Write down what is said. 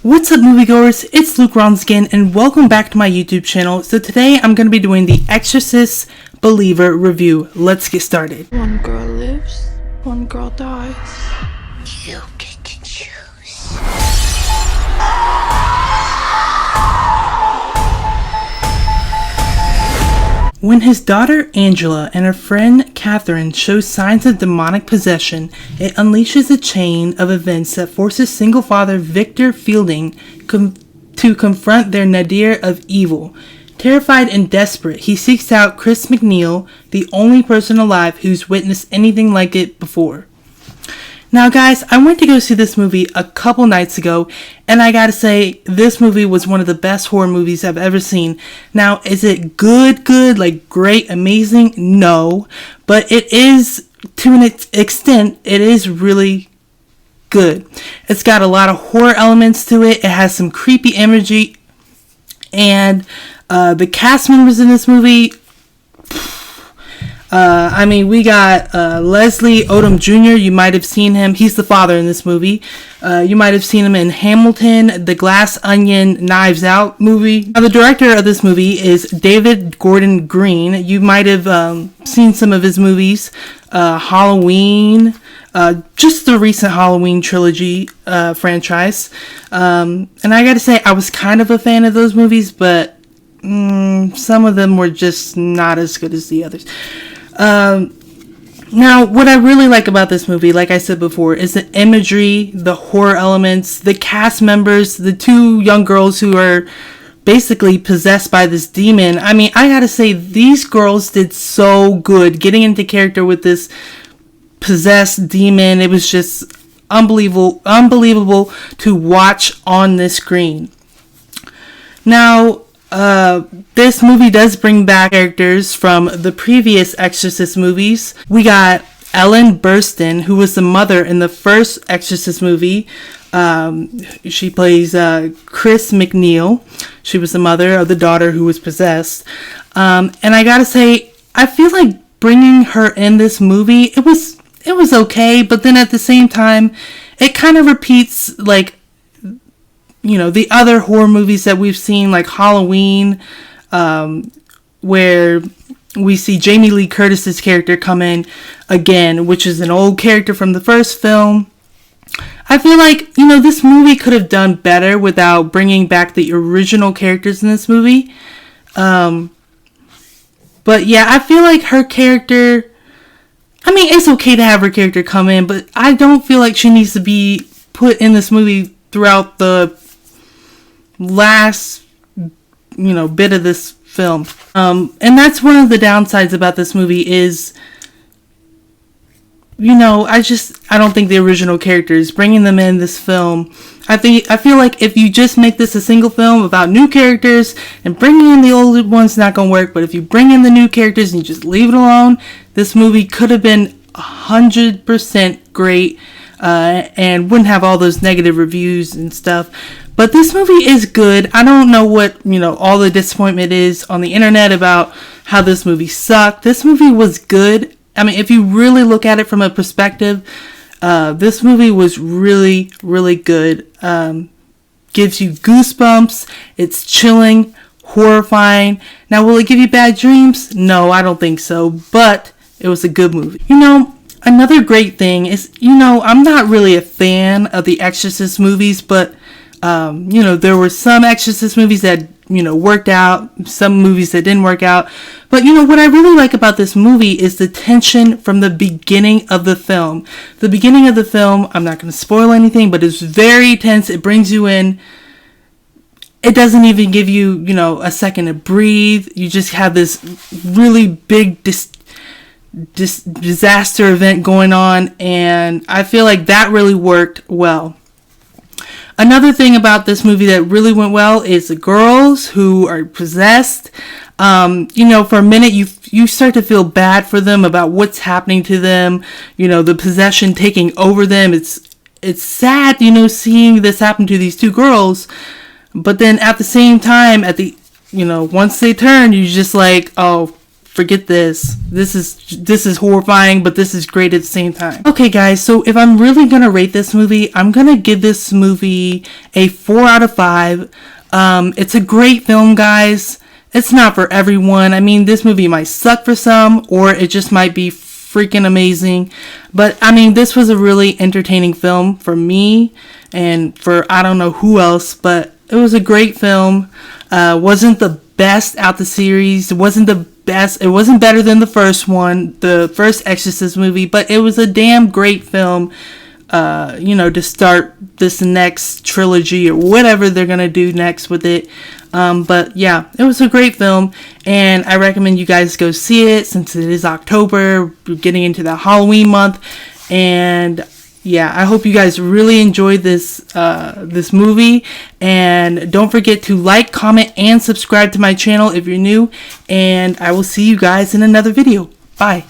What's up, moviegoers? It's Luke Ronskin, and welcome back to my YouTube channel. So today I'm going to be doing the Exorcist Believer review. Let's get started. One girl lives, one girl dies. You get to choose. When his daughter Angela and her friend Katherine show signs of demonic possession, it unleashes a chain of events that forces single father Victor Fielding to confront their nadir of evil. Terrified and desperate, he seeks out Chris MacNeil, the only person alive who's witnessed anything like it before. Now guys, I went to go see this movie a couple nights ago, and I gotta say, this movie was one of the best horror movies I've ever seen. Now, is it good, like great, amazing? No, but it is, to an extent, it is really good. It's got a lot of horror elements to it, it has some creepy imagery, and the cast members in this movie, we got Leslie Odom Jr. You might have seen him. He's the father in this movie. You might have seen him in Hamilton, the Glass Onion, Knives Out movie. Now, the director of this movie is David Gordon Green. You might have seen some of his movies. Halloween, just the recent Halloween trilogy franchise. And I gotta say, I was kind of a fan of those movies, but some of them were just not as good as the others. Now, what I really like about this movie, like I said before, is the imagery, the horror elements, the cast members, the two young girls who are basically possessed by this demon. I mean, I gotta say, these girls did so good getting into character with this possessed demon. It was just unbelievable to watch on the screen. Now, this movie does bring back characters from the previous Exorcist movies. We got Ellen Burstyn, who was the mother in the first Exorcist movie. She plays Chris MacNeil. She was the mother of the daughter who was possessed. And I gotta say, I feel like bringing her in this movie, it was okay, but then at the same time, it kind of repeats like, you know, the other horror movies that we've seen, like Halloween, where we see Jamie Lee Curtis's character come in again, which is an old character from the first film. I feel like, you know, this movie could have done better without bringing back the original characters in this movie. But yeah, I feel like her character, I mean, it's okay to have her character come in, but I don't feel like she needs to be put in this movie throughout the last, you know, bit of this film. And that's one of the downsides about this movie is, you know, I don't think the original characters, bringing them in this film, I feel like if you just make this a single film about new characters and bringing in the old ones, not gonna work. But if you bring in the new characters and you just leave it alone, this movie could have been 100% great, and wouldn't have all those negative reviews and stuff. But this movie is good. I don't know what, you know, all the disappointment is on the internet about how this movie sucked. This movie was good. I mean, if you really look at it from a perspective, this movie was really, really good. Gives you goosebumps. It's chilling, horrifying. Now, will it give you bad dreams? No, I don't think so. But it was a good movie. You know, another great thing is, you know, I'm not really a fan of the Exorcist movies, but you know, there were some Exorcist movies that, you know, worked out, some movies that didn't work out. But, you know, what I really like about this movie is the tension from the beginning of the film. The beginning of the film, I'm not going to spoil anything, but it's very tense. It brings you in. It doesn't even give you, you know, a second to breathe. You just have this really big disaster event going on, and I feel like that really worked well. Another thing about this movie that really went well is the girls who are possessed. You know, for a minute you start to feel bad for them about what's happening to them. You know, the possession taking over them. It's sad, you know, seeing this happen to these two girls. But then at the same time, you know, once they turn, you're just like, oh, forget this. This is horrifying, but this is great at the same time. Okay, guys, so if I'm really gonna rate this movie, I'm gonna give this movie a 4 out of 5. It's a great film, guys. It's not for everyone. I mean, this movie might suck for some, or it just might be freaking amazing. But I mean, this was a really entertaining film for me and for I don't know who else, but it was a great film. Wasn't the best out the series. It wasn't the best. It wasn't better than the first one, the first Exorcist movie, but it was a damn great film. To start this next trilogy or whatever they're gonna do next with it. But yeah, it was a great film, and I recommend you guys go see it since it is October. We're getting into the Halloween month, and yeah, I hope you guys really enjoyed this movie. And don't forget to like, comment, and subscribe to my channel if you're new. And I will see you guys in another video. Bye.